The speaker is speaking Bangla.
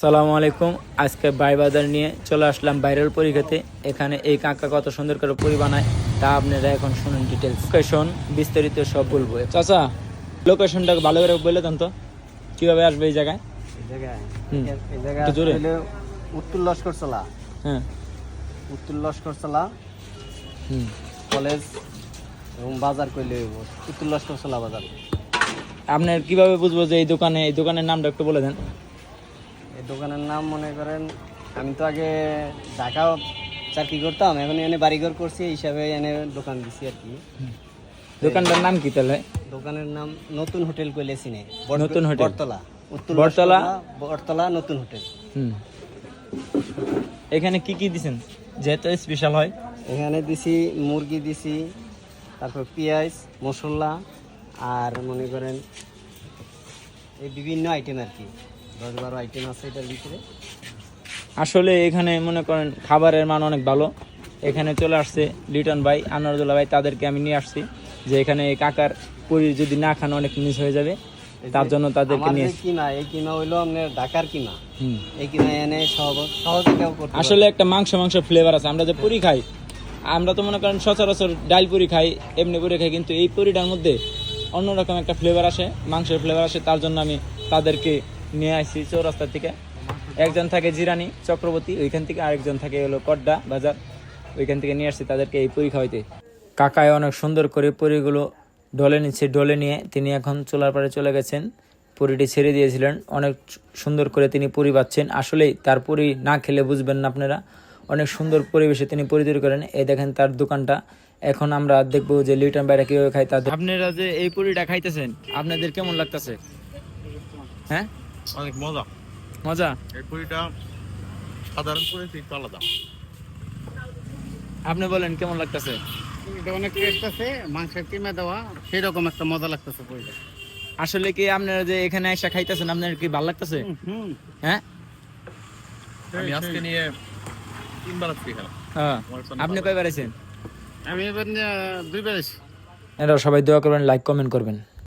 সালামু আলাইকুম। আজকে বাই বাজার নিয়ে চলে আসলাম ভাইরাল পুরি খেতে। এখানে এই কাকা কত সুন্দর করে পুরি বানায় তা আপনারা এখন শুনুন ডিটেলস। লোকেশন বিস্তারিত সব বলবো। চাচা লোকেশনটাকে ভালো করে বলে দেন তো, কিভাবে আসবে এই জায়গায়? একটু জোরে। উত্তর লস্করতলা, হ্যাঁ, উত্তর লস্করতলা কলেজ এবং বাজার কইলে উত্তর লস্করতলা বাজার। আপনার কিভাবে বুঝবো যে এই দোকানের নামটা একটু বলে দেন। এই দোকানের নাম মনে করেন, আমি তো আগে ঢাকা চাকরি করতাম, এখন এনে বাড়িঘর করছি, এই হিসাবে এনে দোকান দিছি আর কি। দোকানটার নাম কি তাহলে? দোকানের নাম নতুন হোটেল কইলে চিনে। নতুন হোটেল? বটতলা, উত্তর বটতলা? বটতলা নতুন হোটেল। এখানে কি কি দিছেন যেহেতু স্পেশাল হয়? এখানে দিছি মুরগি দিছি, তারপর পেঁয়াজ মশলা, আর মনে করেন এই বিভিন্ন আইটেম আর কি, 10-12 আইটেম আছে এটার ভিতরে। আসলে এখানে মনে করেন খাবারের মান অনেক ভালো। এখানে চলে আসছে লিটন ভাই, আনোয়ারুল্লাহ ভাই, তাদেরকে আমি নিয়ে আসছি যে এখানে এই কাকার পুরি যদি না খান অনেক মিস হয়ে যাবে, তার জন্য তাদেরকে নিয়ে আসছি। কিমা, এই কিমা হইলো আপনার ঢাকার কিমা। এই কিমা এনে সহজে কেউ করতে পারে। আসলে একটা মাংস ফ্লেভার আছে। আমরা যে পুরি খাই, আমরা তো মনে করেন সচরাচর ডাল পুরি খাই, এমনি পুরি খাই, কিন্তু এই পুরিটার মধ্যে অন্যরকম একটা ফ্লেভার আসে, মাংসের ফ্লেভার আসে। তার জন্য আমি তাদেরকে নিয়ে আসছি চৌরাস্তা থেকে। একজন থাকে জিরানি চক্রবর্তী, ওইখান থেকে আরেকজন থাকে হলো কড্ডা বাজার, ওইখান থেকে নিয়ে আসছি তাদেরকে এই পুরি খাওয়াইতে। কাকায় অনেক সুন্দর করে পুরিগুলো ডলে নিচ্ছে। ডলে নিয়ে তিনি এখন চুলার পাড়ে চলে গেছেন। পুরিটি ছেড়ে দিয়েছিলেন, অনেক সুন্দর করে তিনি পুরি বাচ্ছেন। আসলেই তার পুরি না খেলে বুঝবেন না আপনারা, অনেক সুন্দর পরিবেশে তিনি পুরি তৈরি করেন। এই দেখেন তার দোকানটা। এখন আমরা দেখবো যে লিটন বাইরে কিভাবে খাই তাদের। আপনারা যে এই পুরিটা খাইতেছেন আপনাদের কেমন লাগতেছে? হ্যাঁ, অনেক মজা। মজা? এই পুরিটা সাধারণ পুরি থেকে একটু আলাদা। আপনি বলেন কেমন লাগতেছে? এটা অনেক টেস্ট আছে, মাংসের কিমা দেওয়া, সেই রকম একটা মজা লাগতেছে পুরিটা। আসলে কি আপনারা যে এখানে এসে খাইতেছেন আপনার কি ভালো লাগতেছে? হ্যাঁ, আমি আজকে নিয়ে 3 বার আজকে খেলাম। হ্যাঁ। আপনি কয়বার আছেন? আমি এবার 2 বার এসেছি। এরা সবাই দোয়া করবেন, লাইক কমেন্ট করবেন।